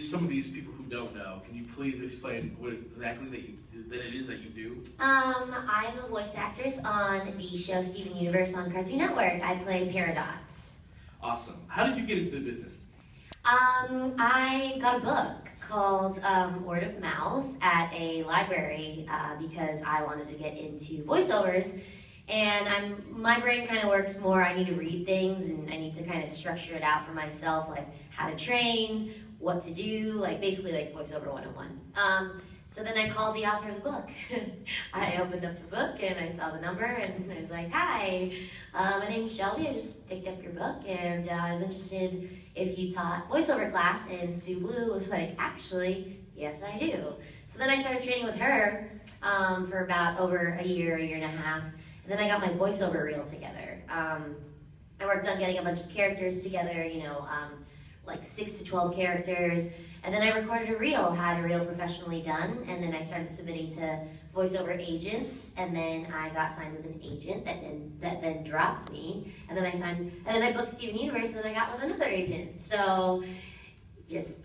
some of these people who don't know, can you please explain what exactly that it is that you do? I'm a voice actress on the show Steven Universe on Cartoon Network. I play Peridot. Awesome. How did you get into the business? I got a book called Word of Mouth at a library because I wanted to get into voiceovers. And my brain kind of works more, I need to read things and I need to kind of structure it out for myself, like how to train, what to do, like basically like voiceover 101. So then I called the author of the book. I opened up the book and I saw the number and I was like, hi, my name's Shelby, I just picked up your book and I was interested if you taught voiceover class, and Sue Blue was like, actually, yes I do. So then I started training with her for about over a year and a half. And then I got my voiceover reel together. I worked on getting a bunch of characters together, you know, like 6 to 12 characters. And then I recorded a reel, had a reel professionally done, and then I started submitting to voiceover agents, and then I got signed with an agent that then dropped me, and then I booked Steven Universe, and then I got with another agent. So just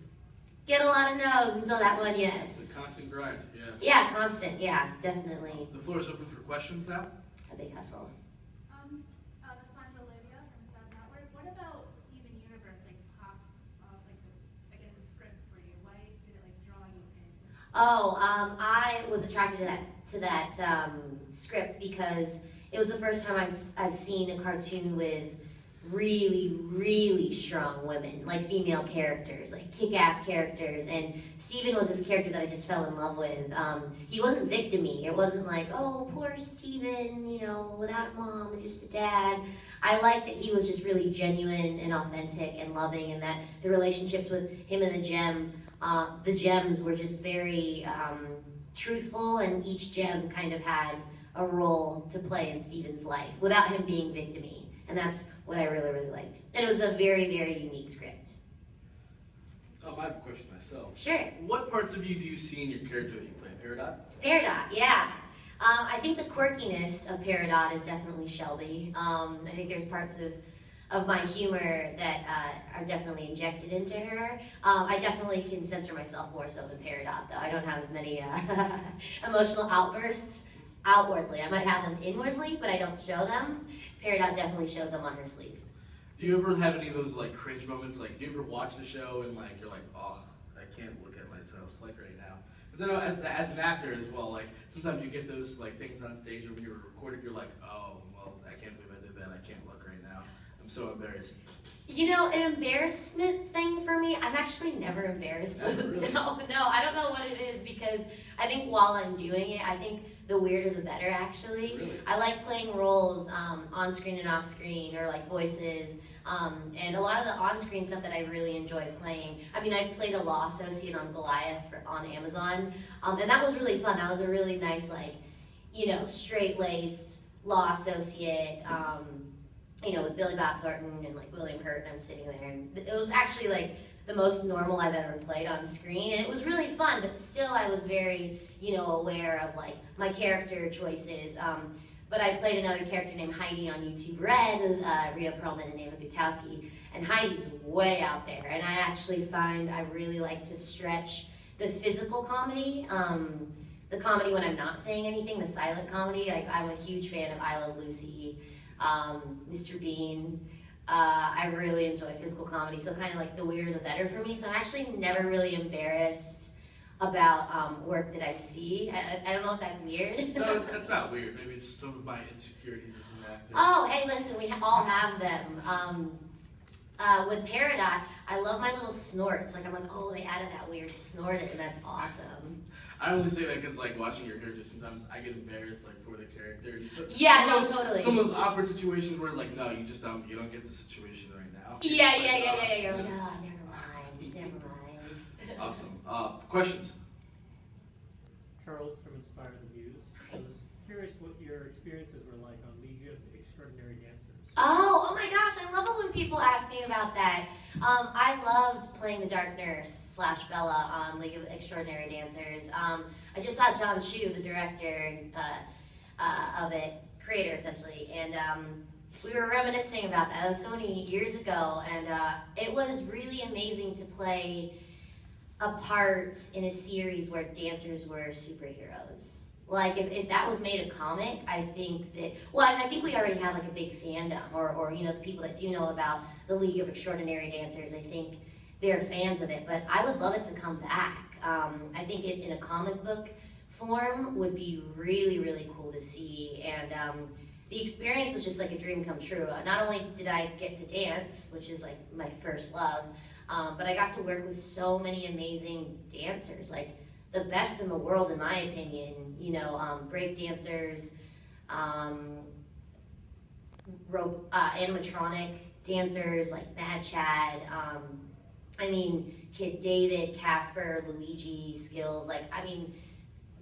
get a lot of no's until that one yes. It's a constant grind, yeah. Yeah, constant, yeah, definitely. The floor is open for questions now. A big hustle. From Network. What about Steven Universe popped I guess the script for you? Why did it draw you in? Oh, I was attracted to that script because it was the first time I've seen a cartoon with really, really strong women, like female characters, like kick-ass characters, and Steven was this character that I just fell in love with. He wasn't victim-y. It wasn't like, oh, poor Steven, you know, without a mom and just a dad. I liked that he was just really genuine and authentic and loving, and that the relationships with him and the gems were just very truthful, and each gem kind of had a role to play in Steven's life without him being victim-y. And that's what I really, really liked. And it was a very, very unique script. I have a question myself. Sure. What parts of you do you see in your character that you play? Peridot? Peridot, yeah. I think the quirkiness of Peridot is definitely Shelby. I think there's parts of my humor that are definitely injected into her. I definitely can censor myself more so than Peridot, though. I don't have as many emotional outbursts outwardly. I might have them inwardly, but I don't show them. Peridot definitely shows them on her sleeve. Do you ever have any of those like cringe moments? Like, do you ever watch the show and like you're like, oh, I can't look at myself like right now? Because I know as an actor as well, like sometimes you get those like things on stage or when you're recording, you're like, oh, well, I can't believe I did that. I can't look right now. I'm so embarrassed. You know, an embarrassment thing for me, I'm actually never embarrassed. Really? No, I don't know what it is because I think while I'm doing it, I think the weirder the better, actually. Really? I like playing roles on screen and off screen, or like voices, and a lot of the on-screen stuff that I really enjoy playing. I mean, I played a law associate on Goliath on Amazon, and that was really fun. That was a really nice, like, you know, straight-laced law associate, you know, with Billy Bob Thornton and like William Hurt, and I'm sitting there, and it was actually like the most normal I've ever played on screen, and it was really fun, but still I was very, you know, aware of like my character choices. But I played another character named Heidi on YouTube Red with Rhea Perlman and Ava Gutowski, and Heidi's way out there, and I actually find I really like to stretch the physical comedy, the comedy when I'm not saying anything, the silent comedy. Like, I'm a huge fan of I Love Lucy, Mr. Bean. I really enjoy physical comedy, so kind of like the weirder the better for me. So I'm actually never really embarrassed about work that I see. I don't know if that's weird. No, it's not weird. Maybe it's some of my insecurities as an actor. Oh, hey, listen, we all have them. With Peridot, I love my little snorts. Like, I'm like, oh, they added that weird snort, and that's awesome. I only say that because, like, watching your character, sometimes I get embarrassed, like, for the character. So, Yeah, no, totally. Some of those awkward situations where it's like, no, you don't get the situation right now. Yeah. You're like, oh, never mind. Awesome. Questions? Charles from Inspired Reviews. I was curious what your experiences were like on League of Extraordinary Dancers. Oh my gosh, I love it when people ask me about that. I loved playing the Dark Nurse / Bella on League of Extraordinary Dancers. I just saw John Chu, the director of it, creator essentially, and we were reminiscing about that. That was so many years ago, and it was really amazing to play a part in a series where dancers were superheroes. Like, if that was made a comic, I think that, well, I think we already have like a big fandom, or you know, the people that do know about the League of Extraordinary Dancers, I think they're fans of it, but I would love it to come back. I think it in a comic book form would be really, really cool to see, and the experience was just like a dream come true. Not only did I get to dance, which is like my first love, but I got to work with so many amazing dancers, like the best in the world in my opinion, you know, break dancers, animatronic dancers like Mad Chad, I mean, Kid David, Casper, Luigi, Skills, like, I mean,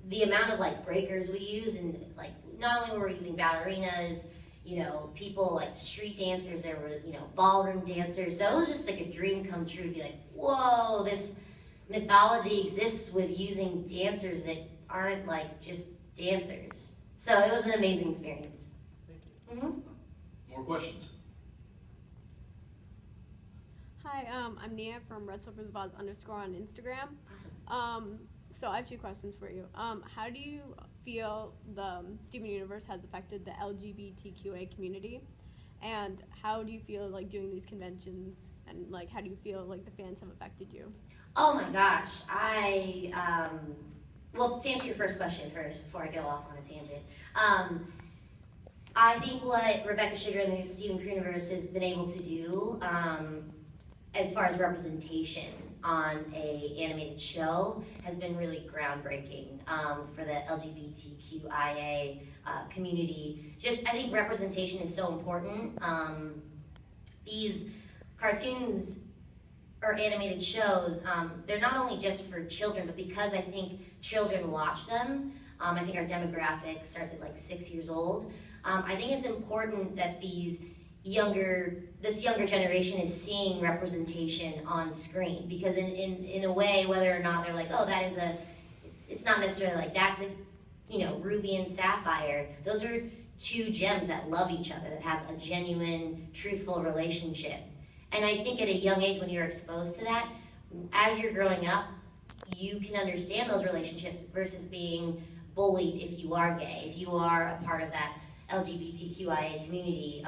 the amount of like breakers we use, and like, not only were we using ballerinas, you know, people like street dancers, there were, you know, ballroom dancers, so it was just like a dream come true to be like, whoa, this mythology exists with using dancers that aren't like just dancers. So it was an amazing experience. Thank you. More questions? Hi, I'm Nia from RedSlippers_Vaz_ on Instagram. Awesome. So I have two questions for you. How do you feel the Steven Universe has affected the LGBTQA community? And how do you feel like doing these conventions, and like how do you feel like the fans have affected you? Oh my gosh, well, to answer your first question first, before I go off on a tangent, I think what Rebecca Sugar and the Steven Universe has been able to do, as far as representation on a animated show, has been really groundbreaking for the LGBTQIA community. Just, I think representation is so important. These cartoons or animated shows, they're not only just for children, but because I think children watch them, I think our demographic starts at like 6 years old. I think it's important that this younger generation is seeing representation on screen, because in a way, whether or not they're like, oh, that is it's not necessarily like that's a, you know, ruby and sapphire. Those are two gems that love each other, that have a genuine, truthful relationship. And I think at a young age, when you're exposed to that, as you're growing up, you can understand those relationships versus being bullied if you are gay, if you are a part of that LGBTQIA community.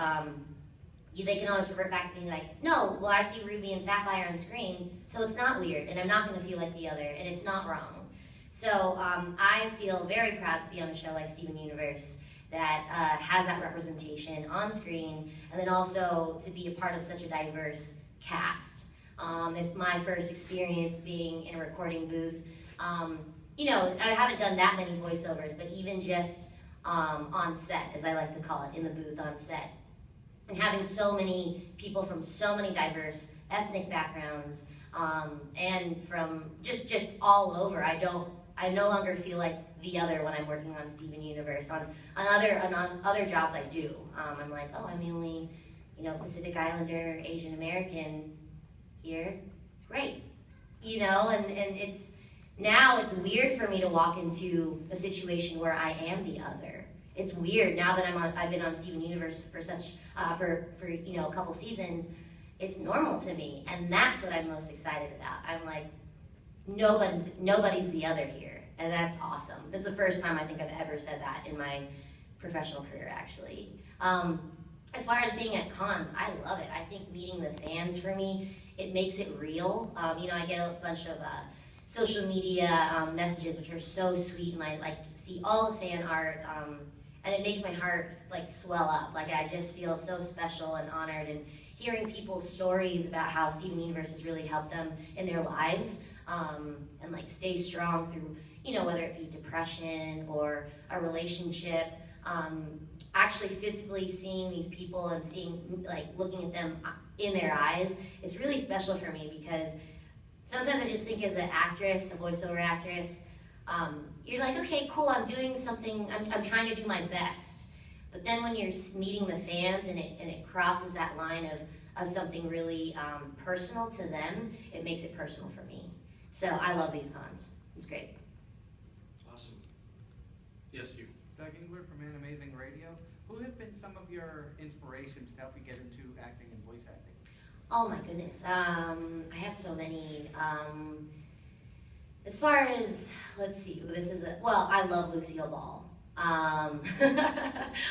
They can always revert back to being like, no, well, I see Ruby and Sapphire on screen, so it's not weird, and I'm not going to feel like the other, and it's not wrong. So I feel very proud to be on a show like Steven Universe that has that representation on screen, and then also to be a part of such a diverse cast. It's my first experience being in a recording booth. You know, I haven't done that many voiceovers, but even just on set, as I like to call it, in the booth on set. And having so many people from so many diverse ethnic backgrounds, and from just all over. I no longer feel like the other when I'm working on Steven Universe. On other jobs I do. I'm like, oh, I'm the only, you know, Pacific Islander, Asian American here. Great. You know, and now it's weird for me to walk into a situation where I am the other. It's weird now that I've been on Steven Universe for for you know, a couple seasons. It's normal to me, and that's what I'm most excited about. I'm like, nobody's the other here, and that's awesome. That's the first time I think I've ever said that in my professional career, actually. As far as being at cons, I love it. I think meeting the fans, for me, it makes it real. You know, I get a bunch of social media messages, which are so sweet, and I like see all the fan art, and it makes my heart like swell up. Like, I just feel so special and honored, and hearing people's stories about how Steven Universe has really helped them in their lives, and like stay strong through, you know, whether it be depression or a relationship. Actually physically seeing these people and seeing, like, looking at them in their eyes, it's really special for me, because sometimes I just think as an actress, a voiceover actress, you're like, okay, cool, I'm doing something, I'm trying to do my best. But then when you're meeting the fans and it crosses that line of something really personal to them, it makes it personal for me. So I love these cons. It's great. Awesome. Yes, you. Doug Engler from Animazing Radio. Who have been some of your inspirations to help you get into acting and voice acting? Oh my goodness, I have so many. As far as, let's see, well, I love Lucille Ball. I'll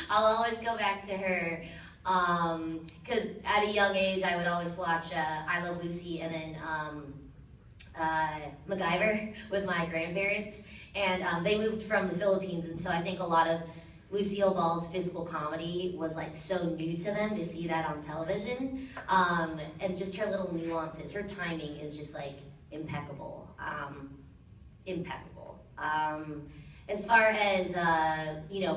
always go back to her, because at a young age I would always watch I Love Lucy and then MacGyver with my grandparents, and they moved from the Philippines, and so I think a lot of Lucille Ball's physical comedy was like so new to them to see that on television, and just her little nuances, her timing is just like impeccable, impeccable. As far as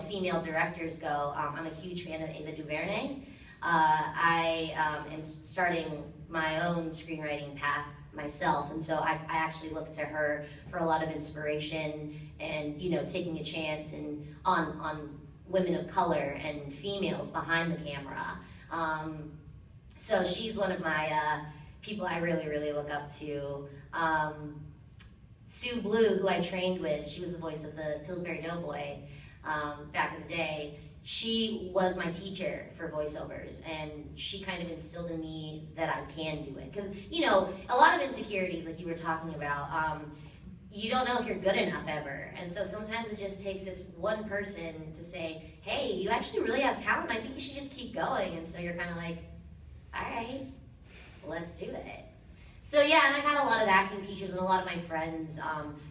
female directors go, I'm a huge fan of Ava DuVernay. I am starting my own screenwriting path myself, and so I actually look to her for a lot of inspiration and taking a chance and on women of color and females behind the camera. So she's one of my people I really, really look up to. Sue Blue, who I trained with, she was the voice of the Pillsbury Doughboy back in the day. She was my teacher for voiceovers, and she kind of instilled in me that I can do it. Because, a lot of insecurities, like you were talking about, you don't know if you're good enough ever. And so sometimes it just takes this one person to say, hey, you actually really have talent. I think you should just keep going. And so you're kind of like, all right, let's do it. So yeah, and I've had a lot of acting teachers and a lot of my friends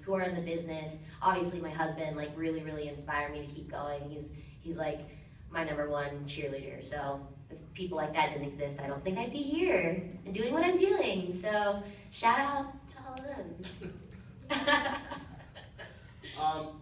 who are in the business. Obviously my husband really, really inspired me to keep going. He's like my #1 cheerleader. So if people like that didn't exist, I don't think I'd be here and doing what I'm doing. So shout out to all of them.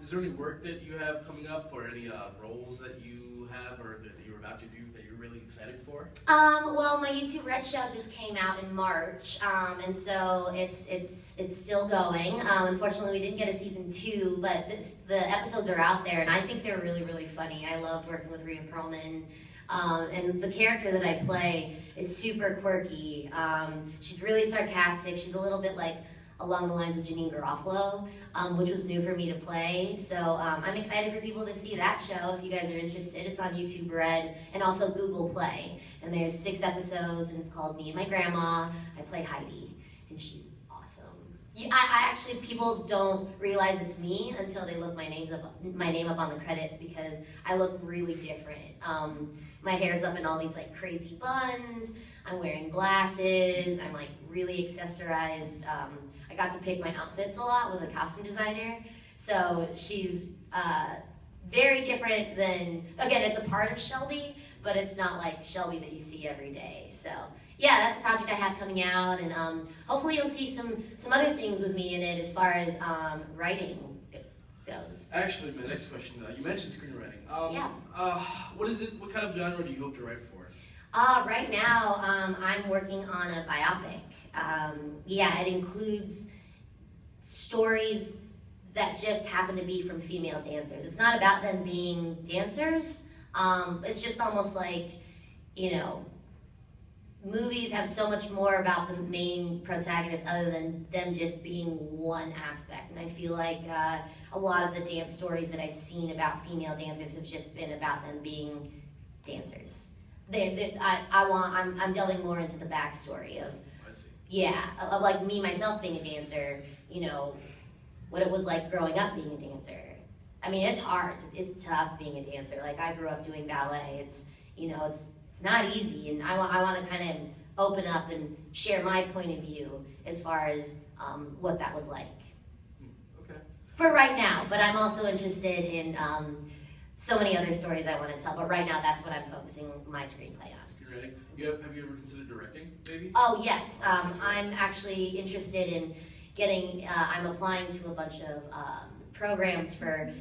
Is there any work that you have coming up, or any roles that you have, or that you're about to do that you're really excited for? Well, my YouTube Red Show just came out in March, and so it's still going. Unfortunately, we didn't get a season 2, but the episodes are out there, and I think they're really, really funny. I loved working with Rhea Perlman, and the character that I play is super quirky. She's really sarcastic. She's a little bit like along the lines of Janine Garofalo, which was new for me to play. So I'm excited for people to see that show if you guys are interested. It's on YouTube Red and also Google Play. And there's 6 episodes, and it's called Me and My Grandma. I play Heidi, and she's awesome. I actually, people don't realize it's me until they look my name up on the credits, because I look really different. My hair's up in all these like crazy buns. I'm wearing glasses. I'm like really accessorized. I got to pick my outfits a lot with a costume designer. So she's very different than, again, it's a part of Shelby, but it's not like Shelby that you see every day. So yeah, that's a project I have coming out, and hopefully you'll see some other things with me in it as far as writing goes. Actually, my next question, you mentioned screenwriting. Yeah. What kind of genre do you hope to write for? Right now, I'm working on a biopic. It includes stories that just happen to be from female dancers. It's not about them being dancers. It's just almost like, movies have so much more about the main protagonist other than them just being one aspect. And I feel like a lot of the dance stories that I've seen about female dancers have just been about them being dancers. I'm delving more into the backstory of, of like me myself being a dancer, what it was like growing up being a dancer. I mean, it's hard, it's tough being a dancer. Like, I grew up doing ballet. It's not easy, and I want to kind of open up and share my point of view as far as what that was like. Okay. For right now, but I'm also interested in so many other stories I want to tell, but right now that's what I'm focusing my screenplay on. Screenwriting. Have you ever considered directing, maybe? Oh, yes. I'm actually interested in getting, I'm applying to a bunch of programs for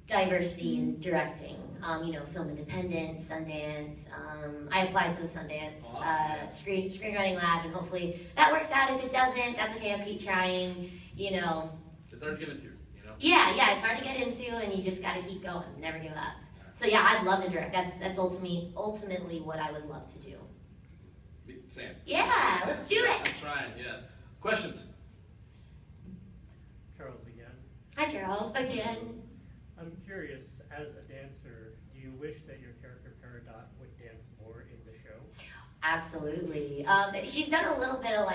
diversity in directing. Film Independent, Sundance. I applied to the Sundance Screenwriting Lab, and hopefully that works out. If it doesn't, that's okay. I'll keep trying. It's hard to get into. Yeah, it's hard to get into, and you just got to keep going, never give up. So yeah, I'd love to direct. That's ultimately what I would love to do. Sam. Yeah, let's do it. I'm trying. Yeah. Questions? Charles again. Hi, Charles, again. I'm curious, as a dancer, do you wish that your character Peridot would dance more in the show? Absolutely. She's done a little bit of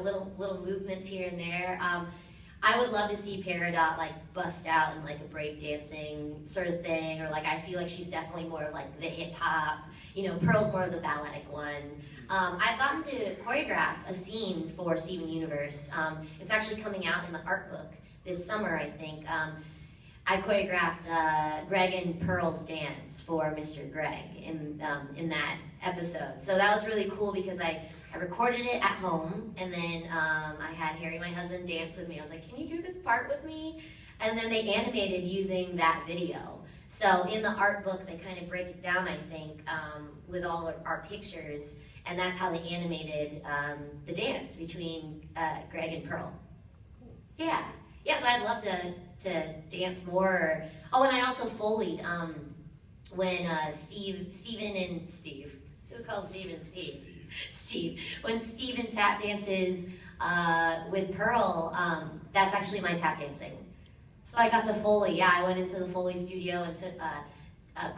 little movements here and there. I would love to see Peridot like bust out in like a breakdancing sort of thing, or like I feel like she's definitely more of like the hip hop. You know, Pearl's more of the balletic one. I've gotten to choreograph a scene for Steven Universe. It's actually coming out in the art book this summer, I think. I choreographed Greg and Pearl's dance for Mr. Greg in that episode. So that was really cool because I recorded it at home, and then I had Harry, my husband, dance with me. I was like, can you do this part with me? And then they animated using that video. So in the art book, they kind of break it down, I think, with all of our pictures, and that's how they animated the dance between Greg and Pearl. Yeah. Yeah, so I'd love to dance more. Oh, and I also Foleyed when Steven and Steve, who calls Steven Steve? Steve. When Steven tap dances with Pearl, that's actually my tap dancing. So I got to Foley. Yeah, I went into the Foley studio and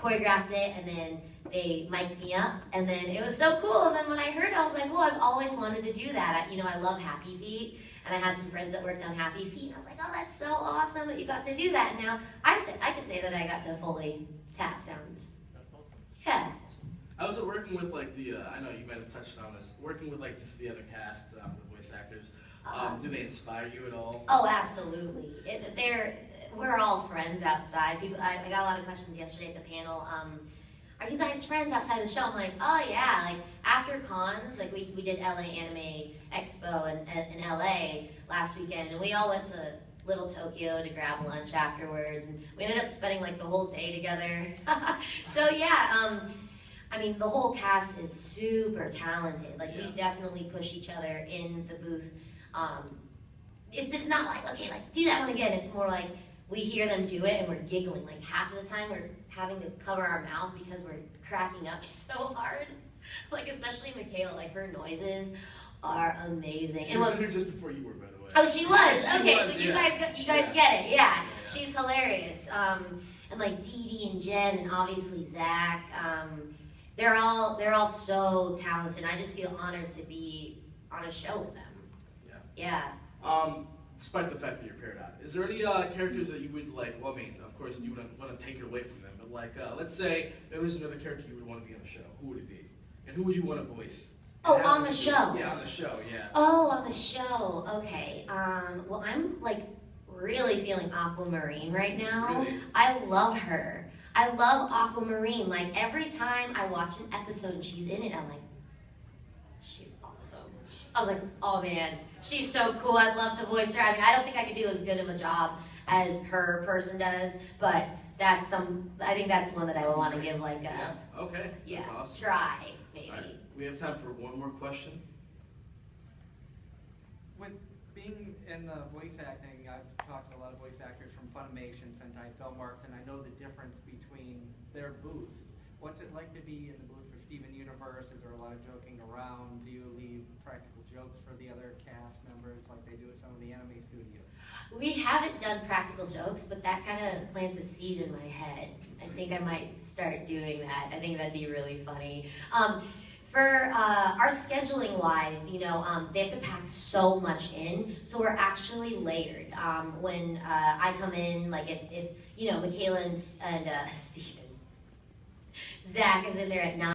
choreographed it, and then they mic'd me up, and then it was so cool. And then when I heard it, I was like, well, I've always wanted to do that. I love Happy Feet, and I had some friends that worked on Happy Feet, and I was like, oh, that's so awesome that you got to do that. And now I could say that I got to Foley tap sounds. That's awesome. Yeah. I was working with like I know you might have touched on this, working with like just the other cast, the voice actors. Do they inspire you at all? Oh, absolutely. We're all friends outside. I got a lot of questions yesterday at the panel. Are you guys friends outside the show? I'm like, oh yeah. Like after cons, like we did LA Anime Expo in LA last weekend, and we all went to Little Tokyo to grab lunch afterwards, and we ended up spending like the whole day together. So yeah. I mean, the whole cast is super talented. Like, we definitely push each other in the booth. It's not like, okay, like, do that one again. It's more like we hear them do it and we're giggling. Like, half of the time we're having to cover our mouth because we're cracking up so hard. Like, especially Michaela, like, her noises are amazing. She was in here just before you were, by the way. Oh, she was? She Okay, was, so you yeah. guys get it, yeah. She's hilarious. And like Dee Dee and Jen and obviously Zach. They're all so talented. I just feel honored to be on a show with them. Yeah. Despite the fact that you're Peridot, is there any characters that you would like? Well, I mean, of course, you wouldn't want to take it away from them, but like, let's say there was another character you would want to be on the show. Who would it be? And who would you want to voice? Oh, And how on would the you do it? show. Yeah, on the show. Yeah. Oh, on the show. Okay. Well, I'm like really feeling Aquamarine right now. Really? I love her. I love Aquamarine. Like every time I watch an episode and she's in it, I'm like, she's awesome. I was like, oh man, she's so cool. I'd love to voice her. I mean, I don't think I could do as good of a job as her person does, but I think that's one that I would want to give like a, Yeah. Okay. That's awesome. try, maybe. All right. We have time for one more question. With being in the voice acting, I've talked to a lot of voice actors from Funimation, Sentai Filmworks, and I know the difference between their booths. What's it like to be in the booth for Steven Universe? Is there a lot of joking around? Do you leave practical jokes for the other cast members like they do at some of the anime studios? We haven't done practical jokes, but that kind of plants a seed in my head. I think I might start doing that. I think that'd be really funny. For our scheduling wise, they have to pack so much in, so we're actually layered. When I come in, like if Michaela and Steven, Zach is in there at 9.